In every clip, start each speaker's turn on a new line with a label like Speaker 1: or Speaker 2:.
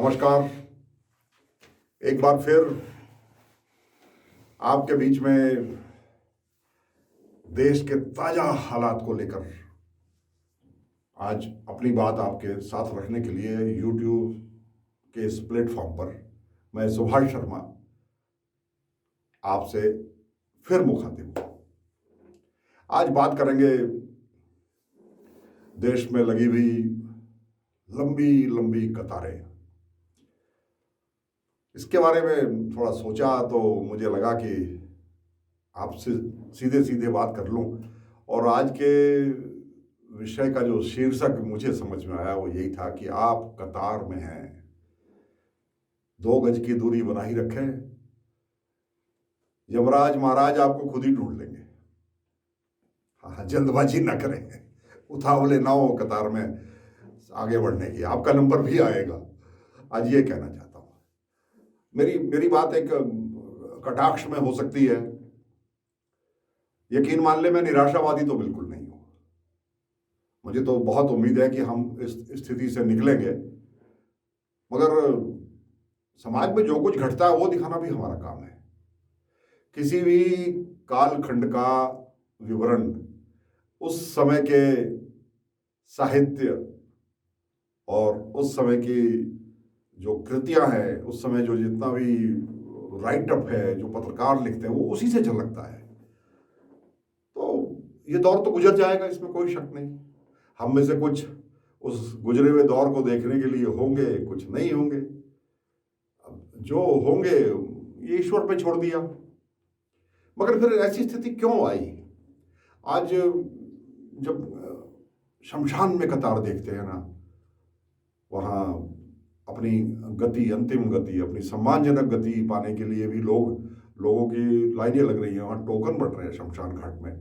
Speaker 1: नमस्कार। एक बार फिर आपके बीच में देश के ताजा हालात को लेकर आज अपनी बात आपके साथ रखने के लिए YouTube के इस प्लेटफॉर्म पर मैं सुभाष शर्मा आपसे फिर मुखातिब हूं। आज बात करेंगे देश में लगी हुई लंबी लंबी कतारें। इसके बारे में थोड़ा सोचा तो मुझे लगा कि आपसे सीधे सीधे बात कर लूं। और आज के विषय का जो शीर्षक मुझे समझ में आया वो यही था कि आप कतार में हैं, 2 गज की दूरी बना ही रखें, यमराज महाराज आपको खुद ही ढूंढ लेंगे। हाँ, जल्दबाजी ना करें, उतावले ना हो कतार में आगे बढ़ने की, आपका नंबर भी आएगा। आज ये कहना चाहता हूं। मेरी बात एक कटाक्ष में हो सकती है। यकीन मान ले, मैं निराशावादी तो बिल्कुल नहीं हूं। मुझे तो बहुत उम्मीद है कि हम इस स्थिति से निकलेंगे, मगर समाज में जो कुछ घटता है वो दिखाना भी हमारा काम है। किसी भी कालखंड का विवरण उस समय के साहित्य और उस समय की जो कृतियां हैं, उस समय जो जितना भी राइटअप है, जो पत्रकार लिखते हैं, वो उसी से झलकता है। तो ये दौर तो गुजर जाएगा, इसमें कोई शक नहीं। हम में से कुछ उस गुजरे हुए दौर को देखने के लिए होंगे, कुछ नहीं होंगे। जो होंगे ये ईश्वर पे छोड़ दिया। मगर फिर ऐसी स्थिति क्यों आई? आज जब शमशान में कतार देखते हैं ना, वहाँ अपनी गति, अंतिम गति, अपनी सम्मानजनक गति पाने के लिए भी लोगों की लाइनें लग रही हैं। वहाँ टोकन बट रहे हैं शमशान घाट में।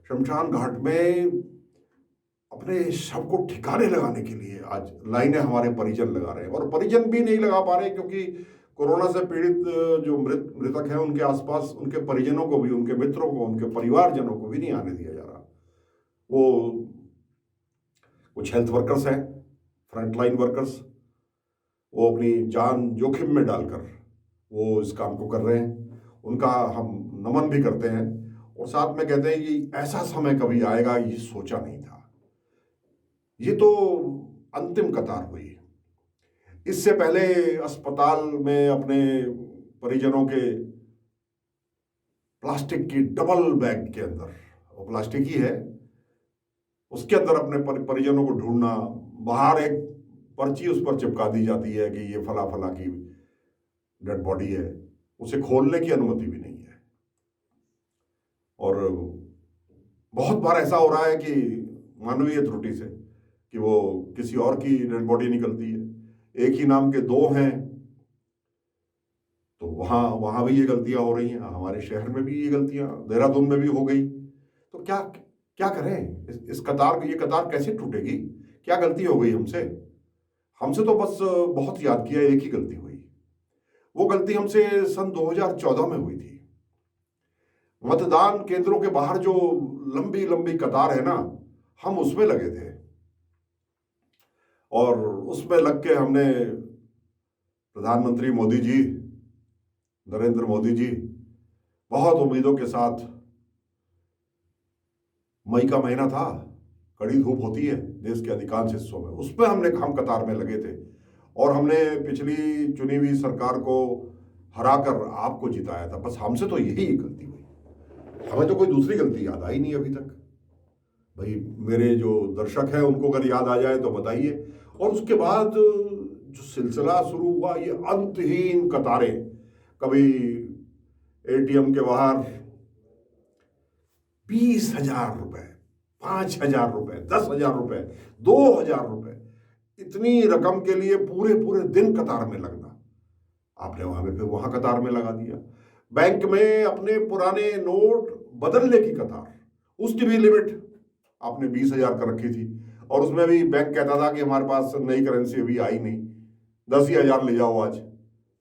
Speaker 1: शमशान घाट में अपने शव को ठिकाने लगाने के लिए आज लाइनें हमारे परिजन लगा रहे हैं। और परिजन भी नहीं लगा पा रहे क्योंकि कोरोना से पीड़ित जो मृतक हैं, उनके आसपास उनके परिजनों को भी, उनके मित्रों को, उनके परिवारजनों को भी नहीं आने दिया जा रहा। वो कुछ हेल्थ वर्कर्स हैं, फ्रंटलाइन वर्कर्स, वो अपनी जान जोखिम में डालकर वो इस काम को कर रहे हैं। उनका हम नमन भी करते हैं और साथ में कहते हैं कि ऐसा समय कभी आएगा ये सोचा नहीं था। ये तो अंतिम कतार हुई। इससे पहले अस्पताल में अपने परिजनों के प्लास्टिक की डबल बैग के अंदर, वो प्लास्टिक ही है, उसके अंदर अपने परिजनों को ढूंढना, बाहर एक पर्ची उस पर चिपका दी जाती है कि ये फला फला की डेड बॉडी है, उसे खोलने की अनुमति भी नहीं है। और बहुत बार ऐसा हो रहा है कि मानवीय त्रुटि से कि वो किसी और की डेड बॉडी निकलती है। एक ही नाम के 2 हैं तो वहां भी ये गलतियां हो रही हैं। हमारे शहर में भी ये गलतियां, देहरादून में भी हो गई। तो क्या करें? इस कतार, ये कतार कैसे टूटेगी? क्या गलती हो गई हमसे तो बस बहुत याद किया, एक ही गलती हुई। वो गलती हमसे सन 2014 में हुई थी। मतदान केंद्रों के बाहर जो लंबी लंबी कतार है ना, हम उसमें लगे थे और उसमें लग के हमने प्रधानमंत्री मोदी जी, नरेंद्र मोदी जी, बहुत उम्मीदों के साथ, मई का महीना था, कड़ी धूप होती है देश के अधिकांश हिस्सों में, उसमें हम कतार में लगे थे और हमने पिछली चुनी हुई सरकार को हराकर आपको जिताया था। बस हमसे तो यही एक गलती हुई। हमें तो कोई दूसरी गलती याद आई नहीं अभी तक। भाई, मेरे जो दर्शक हैं उनको अगर याद आ जाए तो बताइए। और उसके बाद जो सिलसिला शुरू हुआ, ये अंतहीन कतारें, कभी एटीएम के बाहर 20,000 रुपए, 5,000 रुपए, 10,000 रुपए, 2,000 रुपए, इतनी रकम के लिए पूरे पूरे दिन कतार में लगना। आपने वहां कतार में लगा दिया। बैंक में अपने पुराने नोट बदलने की कतार, उसकी भी लिमिट आपने 20,000 कर रखी थी और उसमें भी बैंक कहता था कि हमारे पास नई करेंसी अभी आई नहीं, 10,000 ले जाओ आज।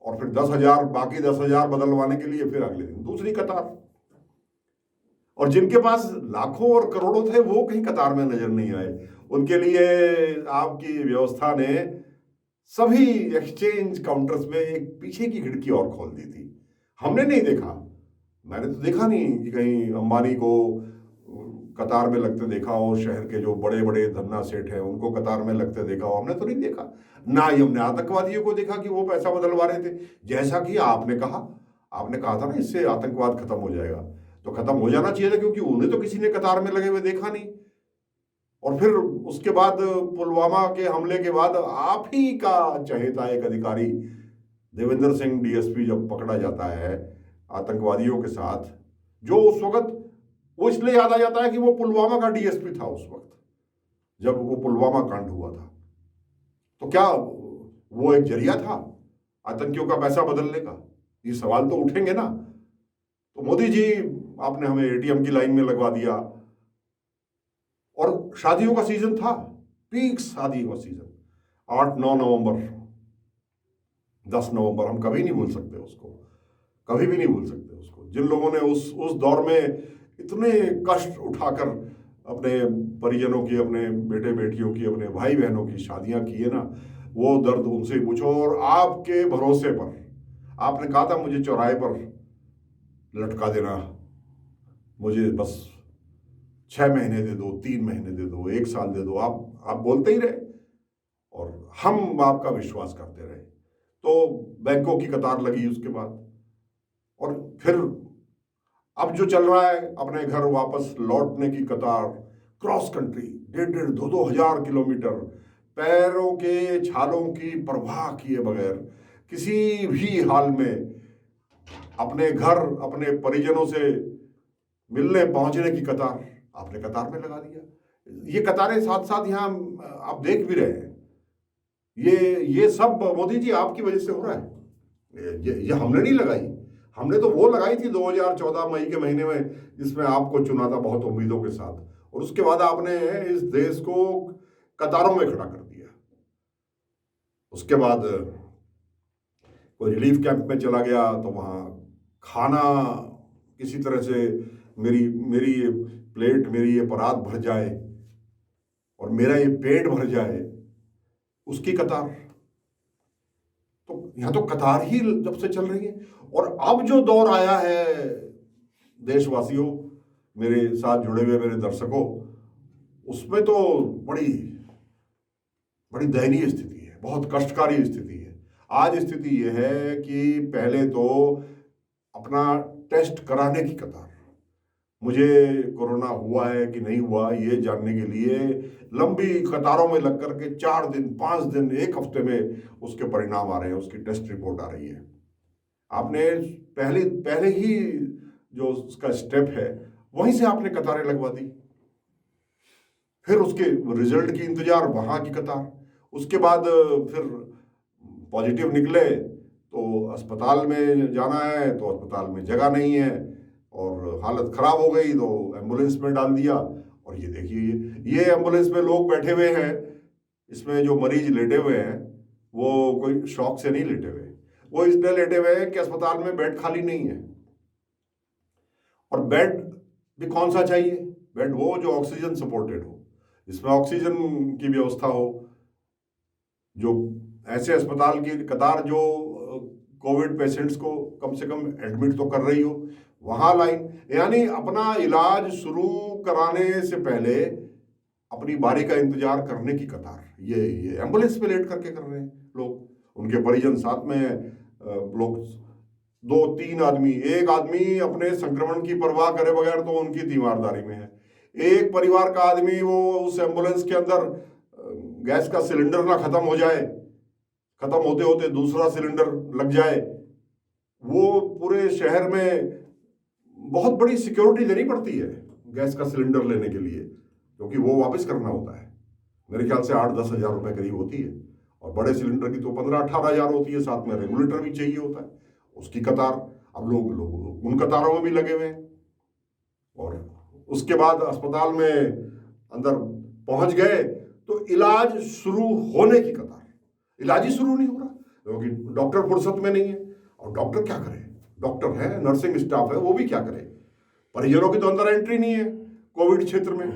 Speaker 1: और फिर 10,000, बाकी 10,000 बदलवाने के लिए फिर अगले दिन दूसरी कतार। और जिनके पास लाखों और करोड़ों थे वो कहीं कतार में नजर नहीं आए। उनके लिए आपकी व्यवस्था ने सभी एक्सचेंज काउंटर्स में एक पीछे की खिड़की और खोल दी थी। हमने नहीं देखा, मैंने तो देखा नहीं कि कहीं अंबानी को कतार में लगते देखा हो, शहर के जो बड़े बड़े धन्ना सेठ हैं उनको कतार में लगते देखा हो, हमने तो नहीं देखा। ना ही हमने आतंकवादियों को देखा कि वो पैसा बदलवा रहे थे, जैसा कि आपने कहा था ना इससे आतंकवाद खत्म हो जाएगा। तो खत्म हो जाना चाहिए था, क्योंकि उन्हें तो किसी ने कतार में लगे हुए देखा नहीं। और फिर उसके बाद पुलवामा के हमले के बाद आप ही का चहेता एक अधिकारी देवेंद्र सिंह डीएसपी जब पकड़ा जाता है आतंकवादियों के साथ, जो उस वक्त वो इसलिए याद आ जाता है कि वो पुलवामा का डीएसपी था उस वक्त जब वो पुलवामा कांड हुआ था। तो क्या वो एक जरिया था आतंकियों का पैसा बदलने का? ये सवाल तो उठेंगे ना। तो मोदी जी, आपने हमें एटीएम की लाइन में लगवा दिया। और शादियों का सीजन था, पीक शादी का सीजन, 8-9 नवंबर, 10 नवंबर, हम कभी नहीं भूल सकते उसको, कभी भी नहीं भूल सकते उसको। जिन लोगों ने उस दौर में इतने कष्ट उठाकर अपने परिजनों की, अपने बेटे बेटियों की, अपने भाई बहनों की शादियां की है ना, वो दर्द उनसे पूछो। और आपके भरोसे पर आपने कहा था मुझे चौराहे पर लटका देना, मुझे बस 6 महीने दे दो, 3 महीने दे दो, 1 साल दे दो, आप बोलते ही रहे और हम आपका विश्वास करते रहे। तो बैंकों की कतार लगी उसके बाद। और फिर अब जो चल रहा है, अपने घर वापस लौटने की कतार, क्रॉस कंट्री 1,500-2,000 किलोमीटर, पैरों के छालों की परवाह किए बगैर किसी भी हाल में अपने घर, अपने परिजनों से मिलने पहुंचने की कतार आपने कतार में लगा दिया। ये कतारें साथ साथ यहाँ आप देख भी रहे हैं, ये सब मोदी जी आपकी वजह से हो रहा है। ये हमने नहीं लगाई, हमने तो वो लगाई थी 2014 मई के महीने में, जिसमें आपको चुना था बहुत उम्मीदों के साथ, और उसके बाद आपने इस देश को कतारों में खड़ा कर दिया। उसके बाद कोई रिलीफ कैंप में चला गया तो वहाँ खाना किसी तरह से मेरी ये प्लेट, मेरी ये परात भर जाए और मेरा ये पेट भर जाए, उसकी कतार। तो यहाँ तो कतार ही जब से चल रही है। और अब जो दौर आया है, देशवासियों, मेरे साथ जुड़े हुए मेरे दर्शकों, उसमें तो बड़ी बड़ी दयनीय स्थिति है, बहुत कष्टकारी स्थिति है। आज स्थिति यह है कि पहले तो अपना टेस्ट कराने की कतार, मुझे कोरोना हुआ है कि नहीं हुआ ये जानने के लिए लंबी कतारों में लग करके 4 दिन, 5 दिन, 1 हफ्ते में उसके परिणाम आ रहे हैं, उसकी टेस्ट रिपोर्ट आ रही है। आपने पहले ही जो उसका स्टेप है वहीं से आपने कतारें लगवा दी, फिर उसके रिजल्ट की इंतजार, वहां की कतार, उसके बाद फिर पॉजिटिव निकले तो अस्पताल में जाना है तो अस्पताल में जगह नहीं है और हालत खराब हो गई तो एम्बुलेंस में डाल दिया। और ये देखिए, ये एम्बुलेंस में लोग बैठे हुए हैं, इसमें जो मरीज लेटे हुए हैं वो कोई शौक से नहीं लेटे हुए, वो इसलिए लेटे हुए हैं कि अस्पताल में बेड खाली नहीं है। और बेड भी कौन सा चाहिए? बेड वो जो ऑक्सीजन सपोर्टेड हो, जिसमें ऑक्सीजन की व्यवस्था हो। जो ऐसे अस्पताल की कतार जो कोविड पेशेंट्स को कम से कम एडमिट तो कर रही हो, वहां लाइन, यानी अपना इलाज शुरू कराने से पहले अपनी बारी का इंतजार करने की कतार, ये एम्बुलेंस पे लेट करके कर रहे हैं लोग, उनके परिजन साथ में लोग, 2-3 आदमी, एक आदमी अपने संक्रमण की परवाह करे बगैर तो उनकी तीमारदारी में है, एक परिवार का आदमी वो उस एम्बुलेंस के अंदर गैस का सिलेंडर ना खत्म हो जाए, खत्म होते होते दूसरा सिलेंडर लग जाए, वो पूरे शहर में बहुत बड़ी सिक्योरिटी देनी पड़ती है गैस का सिलेंडर लेने के लिए, क्योंकि वो वापस करना होता है। मेरे ख्याल से 8-10 हज़ार रुपए करीब होती है, और बड़े सिलेंडर की तो 15-18 हज़ार होती है, साथ में रेगुलेटर भी चाहिए होता है, उसकी कतार। अब लोग उन कतारों में भी लगे हुए हैं। और उसके बाद अस्पताल में अंदर पहुंच गए तो इलाज शुरू होने की कतार, इलाज ही शुरू नहीं हो रहा क्योंकि डॉक्टर फुर्सत में नहीं है। और डॉक्टर क्या करे? डॉक्टर है, नर्सिंग स्टाफ है, वो भी क्या करे? परिजनों की तो अंदर एंट्री नहीं है कोविड क्षेत्र में,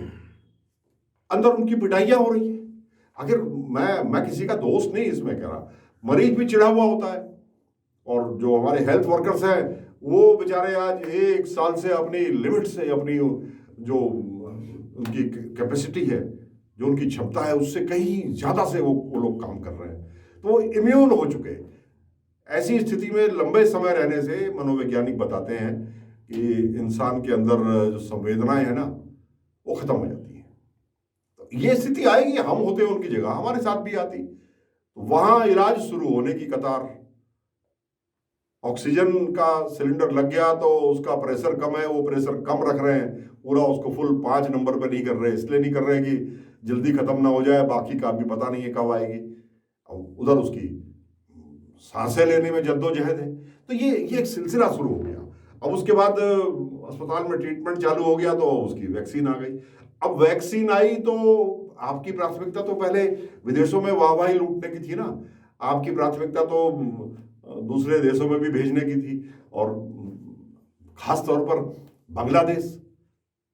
Speaker 1: अंदर उनकी पिटाइयां हो रही है। आखिर मैं किसी का दोस्त नहीं इसमें कह रहा, मरीज भी चिढ़ा हुआ होता है, और जो हमारे हेल्थ वर्कर्स हैं वो बेचारे आज 1 साल से अपनी लिमिट से, अपनी जो उनकी कैपेसिटी है, जो उनकी क्षमता है, उससे कहीं ज़्यादा से वो लोग काम कर रहे हैं, तो वो इम्यून हो चुके हैं। ऐसी स्थिति में लंबे समय रहने से मनोवैज्ञानिक बताते हैं कि इंसान के अंदर जो संवेदनाएं हैं ना, वो खत्म हो जाती हैं। तो ये स्थिति आएगी, हम होते हैं उनकी जगह, हमारे साथ भी आती। तो वहां इलाज शुरू होने की कतार, ऑक्सीजन का सिलेंडर लग गया तो उसका प्रेशर कम है, वो प्रेशर कम रख रहे हैं, पूरा उसको फुल 5 नंबर पे नहीं कर रहे, इसलिए नहीं कर रहे कि जल्दी खत्म ना हो जाए, बाकी का भी पता नहीं है कब आएगी, उधर उसकी सांसें लेने में जद्दोजहद है। तो ये एक सिलसिला शुरू हो गया। अब उसके बाद अस्पताल में ट्रीटमेंट चालू हो गया तो उसकी वैक्सीन आ गई। अब वैक्सीन आई तो आपकी प्राथमिकता तो पहले विदेशों में वाहवाही लूटने की थी ना, आपकी प्राथमिकता तो दूसरे देशों में भी भेजने की थी, और खास तौर पर बांग्लादेश।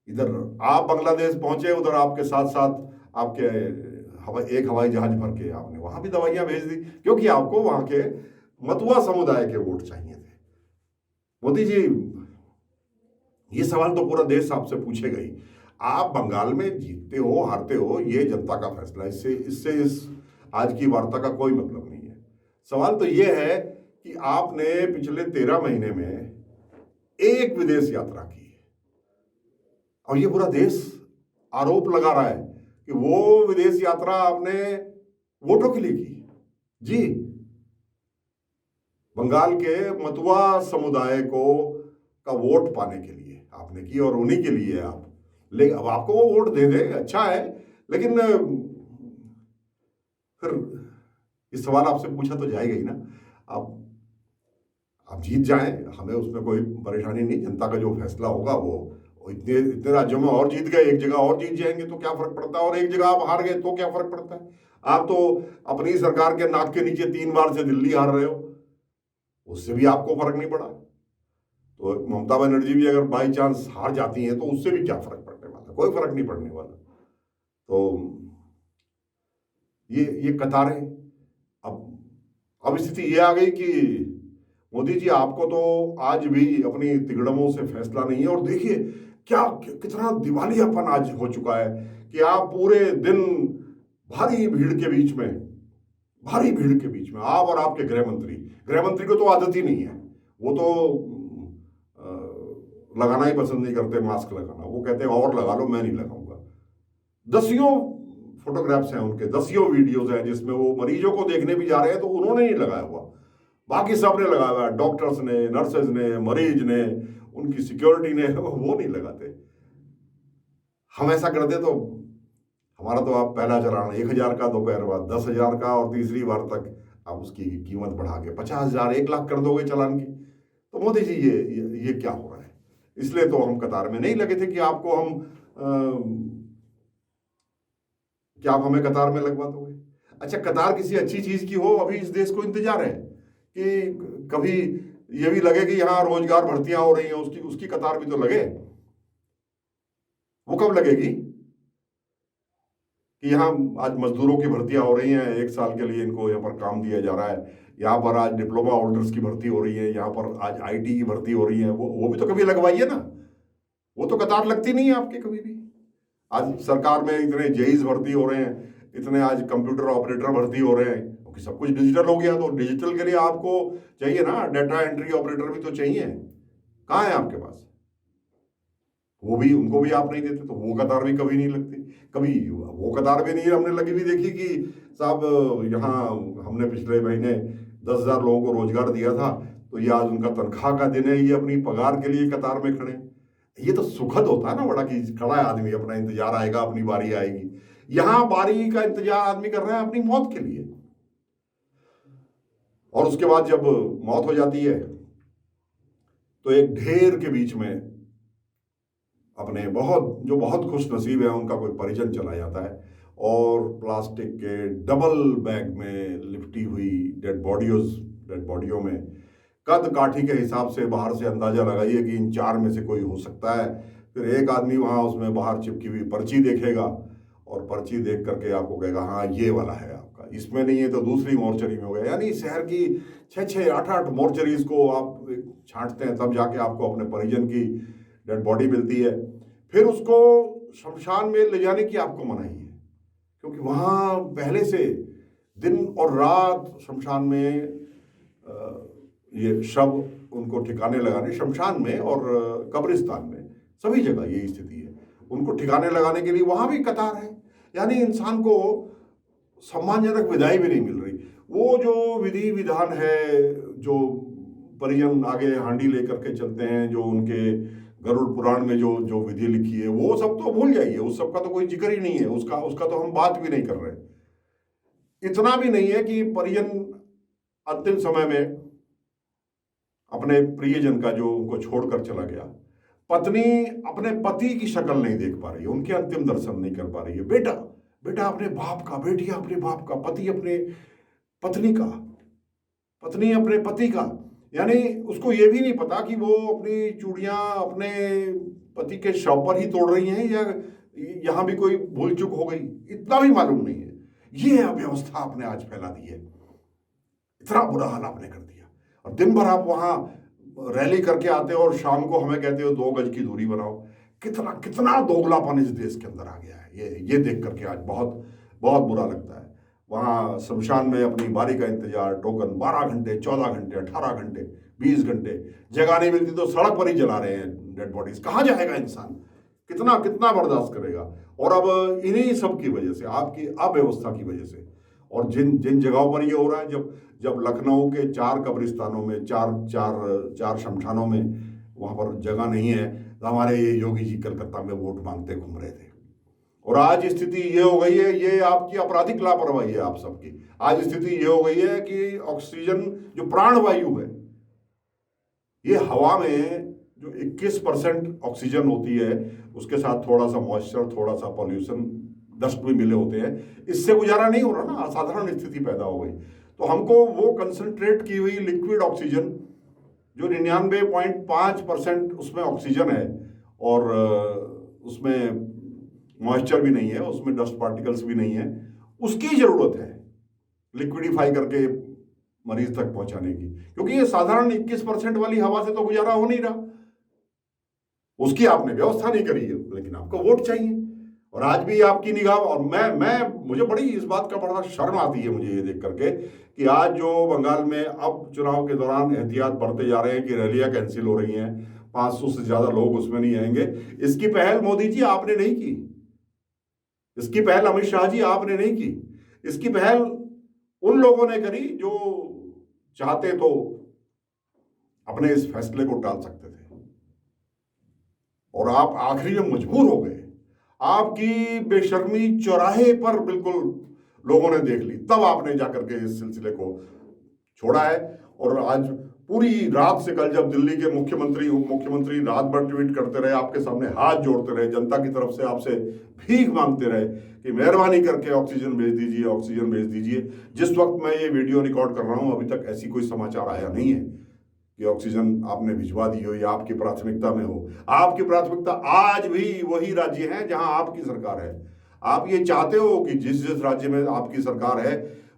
Speaker 1: इधर आप बांग्लादेश पहुंचे, उधर आपके साथ साथ आपके एक हवाई जहाज भर के आपने वहां भी दवाइयां भेज दी, क्योंकि आपको वहां के मतुआ समुदाय के वोट चाहिए थे। मोदी जी, ये सवाल तो पूरा देश आपसे पूछेगा ही। आप बंगाल में जीतते हो हारते हो, ये जनता का फैसला, इससे इस आज की वार्ता का कोई मतलब नहीं है। सवाल तो ये है कि आपने पिछले 13 महीने में एक विदेश यात्रा की है, और ये पूरा देश आरोप लगा रहा है कि वो विदेश यात्रा आपने वोटों के लिए की। जी, बंगाल के मतुआ समुदाय को का वोट पाने के लिए आपने की, और उन्हीं के लिए आप, लेकिन अब आपको वो वोट दे दे, अच्छा है, लेकिन फिर ये सवाल आपसे पूछा तो जाएगा ही ना। आप जीत जाएं, हमें उसमें कोई परेशानी नहीं, जनता का जो फैसला होगा वो इतने इतने राज्यों में और जीत गए, एक जगह और जीत जाएंगे तो क्या फर्क पड़ता है, और एक जगह आप हार गए तो क्या फर्क पड़ता है। आप तो अपनी सरकार के नाक के नीचे 3 बार से दिल्ली हार रहे हो, उससे भी आपको फर्क नहीं पड़ा। तो ममता बनर्जी भी अगर बाई चांस हार जाती हैं तो उससे भी क्या फर्क पड़ने वाला, कोई फर्क नहीं पड़ने वाला। तो ये कतारें, अब स्थिति ये आ गई कि मोदी जी, आपको तो आज भी अपनी तिगड़मों से फैसला नहीं है। और देखिए क्या कितना दिवालियापन आज हो चुका है कि आप पूरे दिन भारी भीड़ के बीच में आप और आपके गृह मंत्री को तो आदत ही नहीं है, वो तो लगाना ही पसंद नहीं करते मास्क लगाना, वो कहते हैं और लगा लो, मैं नहीं लगाऊंगा। दसियों फोटोग्राफ्स हैं उनके, दसियों वीडियोस हैं जिसमें वो मरीजों को देखने भी जा रहे हैं तो उन्होंने नहीं लगाया हुआ, बाकी सबने लगाया हुआ है, डॉक्टर्स ने, नर्सेज ने, मरीज ने, उनकी सिक्योरिटी ने, वो नहीं लगाते। हम ऐसा करते तो हमारा तो आप पहला चलान 1,000 का, दोपहर बाद 10,000 का, और तीसरी बार तक आप उसकी कीमत बढ़ा के 50,000 1 लाख कर दोगे चलान की। तो मोदी जी ये क्या हो रहा है। इसलिए तो हम कतार में नहीं लगे थे कि आपको हम क्या आप हमें कतार में लगवा दोगे। अच्छा, कतार किसी अच्छी चीज की हो, अभी इस देश को इंतजार है कि कभी ये भी लगे कि यहाँ रोजगार भर्तियां हो रही हैं, उसकी कतार भी तो लगे। वो कब लगेगी कि यहाँ आज मजदूरों की भर्तियां हो रही हैं, 1 साल के लिए इनको यहाँ पर काम दिया जा रहा है, यहाँ पर आज डिप्लोमा होल्डर्स की भर्ती हो रही है, यहाँ पर आज आईटी की भर्ती हो रही है, वो भी तो कभी लगवाइए ना। वो तो कतार लगती नहीं है आपकी कभी भी। आज सरकार में इतने जेईस भर्ती हो रहे हैं, इतने आज कंप्यूटर ऑपरेटर भर्ती हो रहे हैं, क्योंकि सब कुछ डिजिटल हो गया, तो डिजिटल के लिए आपको चाहिए ना, डाटा एंट्री ऑपरेटर भी तो चाहिए। कहाँ है आपके पास? वो भी, उनको भी आप नहीं देते, तो वो कतार भी कभी नहीं लगती। कभी वो कतार भी नहीं हमने लगी भी देखी कि साहब यहाँ हमने पिछले महीने 10,000 लोगों को रोजगार दिया था, तो ये आज उनका तनख्वाह का दिन है, ये अपनी पगार के लिए कतार में खड़े। ये तो सुखद होता है ना बड़ा, कि खड़ा है आदमी, अपना इंतजार आएगा, अपनी बारी आएगी। यहां बारी का इंतजार आदमी कर रहा है अपनी मौत के लिए, और उसके बाद जब मौत हो जाती है तो एक ढेर के बीच में अपने जो बहुत खुश नसीब है उनका कोई परिजन चला जाता है, और प्लास्टिक के डबल बैग में लिपटी हुई डेड बॉडियों में कद काठी के हिसाब से बाहर से अंदाजा लगाइए कि इन 4 में से कोई हो सकता है। फिर एक आदमी वहां उसमें बाहर चिपकी हुई पर्ची देखेगा और पर्ची देख करके आपको कहेगा हाँ ये वाला है आपका, इसमें नहीं है तो दूसरी मोर्चरी में हो गया। यानी शहर की 6-6, 8-8 मोर्चरीज को आप छांटते हैं, तब जाके आपको अपने परिजन की डेड बॉडी मिलती है। फिर उसको शमशान में ले जाने की आपको मनाही है, क्योंकि वहाँ पहले से दिन और रात शमशान में ये शव उनको ठिकाने लगाने, शमशान में और कब्रिस्तान में सभी जगह यही स्थिति है, उनको ठिकाने लगाने के लिए वहाँ भी कतार है। यानी इंसान को सम्मानजनक विदाई भी नहीं मिल रही। वो जो विधि विधान है, जो परिजन आगे हांडी लेकर के चलते हैं, जो उनके गरुड़ पुराण में जो जो विधि लिखी है, वो सब तो भूल जाइए, उस सब का तो कोई जिक्र ही नहीं है, उसका तो हम बात भी नहीं कर रहे। इतना भी नहीं है कि परिजन अंतिम समय में अपने प्रियजन का जो उनको छोड़कर चला गया, पत्नी अपने पति की शक्ल नहीं देख पा रही है, उनके अंतिम दर्शन नहीं कर पा रही है। बेटा अपने बाप का, बेटियां अपने बाप का, पति अपने पत्नी का, पत्नी अपने पति का। यानी उसको ये भी नहीं पता कि वो अपनी चूड़ियां अपने पति के शव पर ही तोड़ रही हैं या यहां भी कोई भूल चूक हो गई, इतना भी मालूम नहीं है। ये अव्यवस्था आपने आज फैला दी है, इतना बुरा हाल आपने कर दिया। और दिन भर आप वहां रैली करके आते हो और शाम को हमें कहते हो 2 गज की दूरी बनाओ। कितना कितना दोगलापन इस देश के अंदर आ गया है, ये देख करके आज बहुत बहुत बुरा लगता है। वहाँ शमशान में अपनी बारी का इंतजार, टोकन 12 घंटे, 14 घंटे, 18 घंटे, 20 घंटे, जगह नहीं मिलती तो सड़क पर ही जला रहे हैं डेड बॉडीज। कहाँ जाएगा इंसान, कितना कितना बर्दाश्त करेगा। और अब इन्हीं सब की वजह से, आपकी अव्यवस्था की वजह से, और जिन जिन जगहों पर ये हो रहा है, जब लखनऊ के 4 कब्रिस्तानों में, चार शमशानों में वहाँ पर जगह नहीं है, तो हमारे ये योगी जी कलकत्ता में वोट मांगते घूम रहे थे। और आज स्थिति ये हो गई है, ये आपकी आपराधिक लापरवाही है आप सबकी। आज स्थिति ये हो गई है कि ऑक्सीजन जो प्राणवायु है, ये हवा में जो 21% ऑक्सीजन होती है, उसके साथ थोड़ा सा मॉइस्चर, थोड़ा सा पॉल्यूशन, डस्ट भी मिले होते हैं, इससे गुजारा नहीं हो रहा ना, असाधारण स्थिति पैदा हो गई। तो हमको वो कंसंट्रेट की हुई लिक्विड ऑक्सीजन जो 99.5% उसमें ऑक्सीजन है और उसमें मॉइस्चर भी नहीं है, उसमें डस्ट पार्टिकल्स भी नहीं है, उसकी जरूरत है लिक्विडिफाई करके मरीज तक पहुंचाने की, क्योंकि ये साधारण 21% वाली हवा से तो गुजारा हो नहीं रहा। उसकी आपने व्यवस्था नहीं करी है, लेकिन आपको वोट चाहिए। और आज भी आपकी निगाह, और मुझे बड़ी इस बात का बड़ा शर्म आती है मुझे ये देख करके कि आज जो बंगाल में अब चुनाव के दौरान एहतियात बरते जा रहे हैं कि रैलियां कैंसिल हो रही हैं, 500 से ज्यादा लोग उसमें नहीं आएंगे, इसकी पहल मोदी जी आपने नहीं की, इसकी पहल अमित शाह जी आपने नहीं की, इसकी पहल उन लोगों ने करी जो चाहते तो अपने इस फैसले को टाल सकते थे, और आप आखिरी में मजबूर हो गए। आपकी बेशर्मी चौराहे पर बिल्कुल लोगों ने देख ली, तब आपने जाकर के इस सिलसिले को छोड़ा है। और आज पूरी रात से कल जब दिल्ली के मुख्यमंत्री, उप मुख्यमंत्री रात भर ट्वीट करते रहे, आपके सामने हाथ जोड़ते रहे, जनता की तरफ से आपसे भीख मांगते रहे कि मेहरबानी करके ऑक्सीजन भेज दीजिए, ऑक्सीजन भेज दीजिए। जिस वक्त मैं ये वीडियो रिकॉर्ड कर रहा हूं, अभी तक ऐसी कोई समाचार आया नहीं है कि ऑक्सीजन आपने भिजवा दी हो या आपकी प्राथमिकता में हो। आपकी प्राथमिकता आज भी वही राज्य है जहां आपकी सरकार है। आप ये चाहते हो कि जिस जिस राज्य में आपकी सरकार है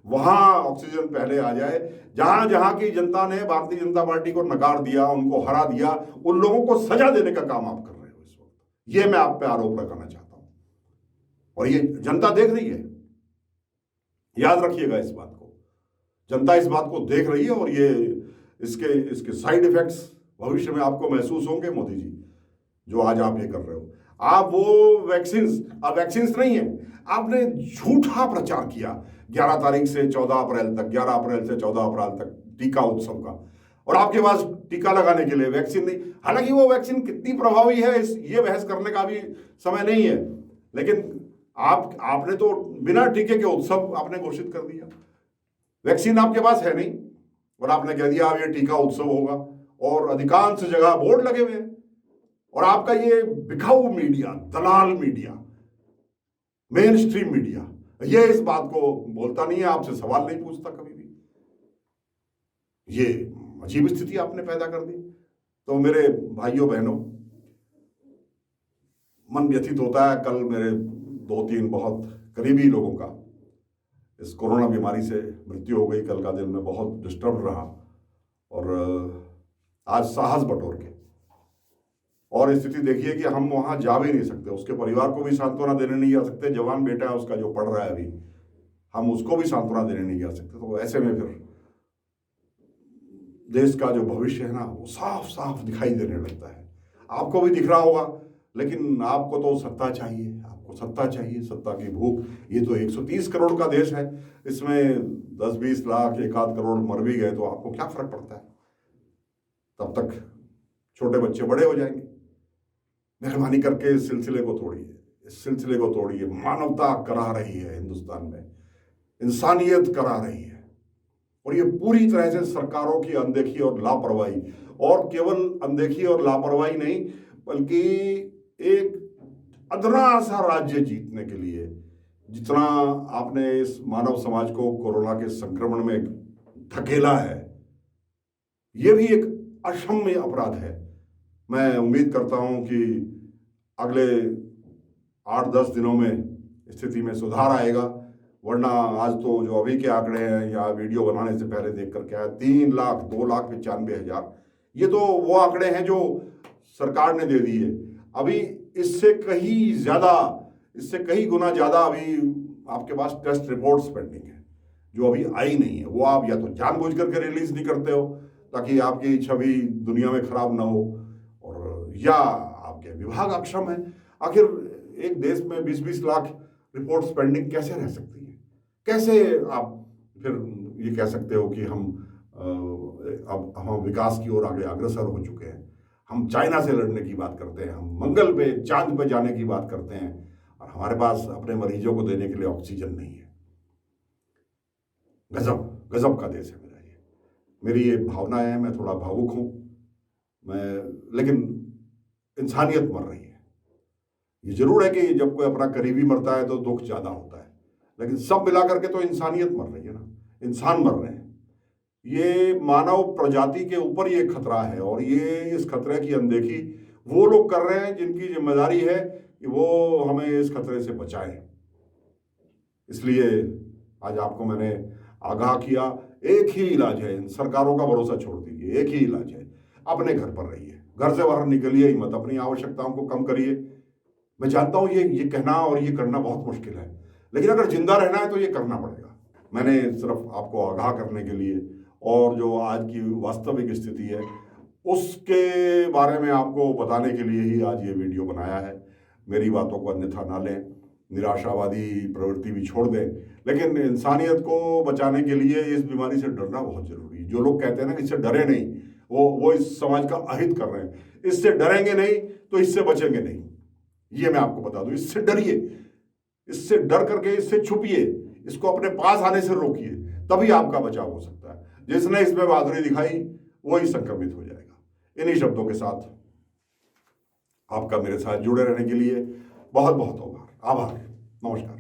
Speaker 1: वहां ऑक्सीजन पहले आ जाए। जहां जहां की जनता ने भारतीय जनता पार्टी को नकार दिया, उनको हरा दिया, उन लोगों को सजा देने का काम आप कर रहे हो इस वक्त। ये मैं आप पे आरोप लगाना चाहता हूं, और ये जनता देख रही है, याद रखिएगा इस बात को। जनता इस बात को देख रही है, और ये इसके साइड इफेक्ट्स भविष्य में आपको महसूस होंगे मोदी जी, जो आज आप ये कर रहे हो। आप वो वैक्सीन नहीं है, आपने झूठा प्रचार किया 11 तारीख से 14 अप्रैल तक, 11 अप्रैल से 14 अप्रैल तक टीका उत्सव का, और आपके पास टीका लगाने के लिए वैक्सीन नहीं। हालांकि वो वैक्सीन कितनी प्रभावी है ये बहस करने का भी समय नहीं है, लेकिन आपने तो बिना टीके के उत्सव आपने घोषित कर दिया। वैक्सीन आपके पास है नहीं और आपने कह दिया अब ये टीका उत्सव होगा, और अधिकांश जगह बोर्ड लगे हुए हैं। और आपका ये बिकाऊ मीडिया, दलाल मीडिया, मेन स्ट्रीम मीडिया, ये इस बात को बोलता नहीं है, आपसे सवाल नहीं पूछता कभी भी। ये अजीब स्थिति आपने पैदा कर दी। तो मेरे भाइयों बहनों, मन व्यथित होता है। कल मेरे 2-3 बहुत करीबी लोगों का इस कोरोना बीमारी से मृत्यु हो गई। कल का दिन मैं बहुत डिस्टर्ब रहा और आज साहस बटोर के, और स्थिति देखिए कि हम वहां जा भी नहीं सकते, उसके परिवार को भी सांत्वना देने नहीं जा सकते। जवान बेटा है उसका जो पढ़ रहा है अभी, हम उसको भी सांत्वना देने नहीं जा सकते। तो ऐसे में फिर देश का जो भविष्य है ना, वो साफ साफ दिखाई देने लगता है। आपको भी दिख रहा होगा, लेकिन आपको तो सत्ता चाहिए, आपको सत्ता चाहिए, सत्ता की भूख। ये तो 130 करोड़ का देश है, इसमें 10-20 लाख 1-8 करोड़ मर भी गए तो आपको क्या फर्क पड़ता है? तब तक छोटे बच्चे बड़े हो जाएंगे। मेहरबानी करके इस सिलसिले को तोड़िए, इस सिलसिले को तोड़िए। मानवता करा रही है हिंदुस्तान में, इंसानियत करा रही है, और ये पूरी तरह से सरकारों की अनदेखी और लापरवाही, और केवल अनदेखी और लापरवाही नहीं, बल्कि एक अदना सा राज्य जीतने के लिए जितना आपने इस मानव समाज को कोरोना के संक्रमण में धकेला है, ये भी एक अक्षम्य अपराध है। मैं उम्मीद करता हूं कि अगले 8-10 दिनों में स्थिति में सुधार आएगा, वरना आज तो जो अभी के आंकड़े हैं या वीडियो बनाने से पहले देख कर क्या है, 3 लाख 2,95,000, ये तो वो आंकड़े हैं जो सरकार ने दे दिए। अभी इससे कहीं गुना ज़्यादा अभी आपके पास टेस्ट रिपोर्ट्स पेंडिंग है, जो अभी आई नहीं है। वो आप या तो जानबूझ करके रिलीज नहीं करते हो ताकि आपकी छवि दुनिया में खराब ना हो, और या आपके विभाग अक्षम है। आखिर एक देश में 20-20 लाख रिपोर्ट्स पेंडिंग कैसे रह सकती है? कैसे आप फिर ये कह सकते हो कि अब हम विकास की ओर आगे अग्रसर हो चुके हैं? हम चाइना से लड़ने की बात करते हैं, हम मंगल पे चांद पे जाने की बात करते हैं, और हमारे पास अपने मरीजों को देने के लिए ऑक्सीजन नहीं है। गजब गजब का देश है मेरा ये। मेरी ये भावना है, मैं थोड़ा भावुक हूँ लेकिन इंसानियत मर रही है। ये जरूर है कि जब कोई अपना करीबी मरता है तो दुख ज्यादा होता है, लेकिन सब मिलाकर के तो इंसानियत मर रही है ना, इंसान मर रहे हैं। ये मानव प्रजाति के ऊपर ये खतरा है, और ये इस खतरे की अनदेखी वो लोग कर रहे हैं जिनकी जिम्मेदारी है कि वो हमें इस खतरे से बचाएं। इसलिए आज आपको मैंने आगाह किया, एक ही इलाज है, इन सरकारों का भरोसा छोड़ दीजिए, एक ही इलाज है, अपने घर पर रहिए, घर से बाहर निकलिए ही मत, अपनी आवश्यकताओं को कम करिए। मैं जानता हूं ये कहना और ये करना बहुत मुश्किल है, लेकिन अगर जिंदा रहना है तो ये करना पड़ेगा। मैंने सिर्फ आपको आगाह करने के लिए और जो आज की वास्तविक स्थिति है उसके बारे में आपको बताने के लिए ही आज ये वीडियो बनाया है। मेरी बातों को अन्यथा ना लें, निराशावादी प्रवृत्ति भी छोड़ दें, लेकिन इंसानियत को बचाने के लिए इस बीमारी से डरना बहुत जरूरी है। जो लोग कहते हैं ना इससे डरे नहीं, वो इस समाज का अहित कर रहे हैं। इससे डरेंगे नहीं तो इससे बचेंगे नहीं, ये मैं आपको बता दूं। इससे डरिए, इससे डर करके इससे छुपिए, इसको अपने पास आने से रोकिए, तभी आपका बचाव हो सकता है। जिसने इसमें बहादुरी दिखाई वही संक्रमित हो जाएगा। इन्हीं शब्दों के साथ आपका मेरे साथ जुड़े रहने के लिए बहुत बहुत आभार। नमस्कार।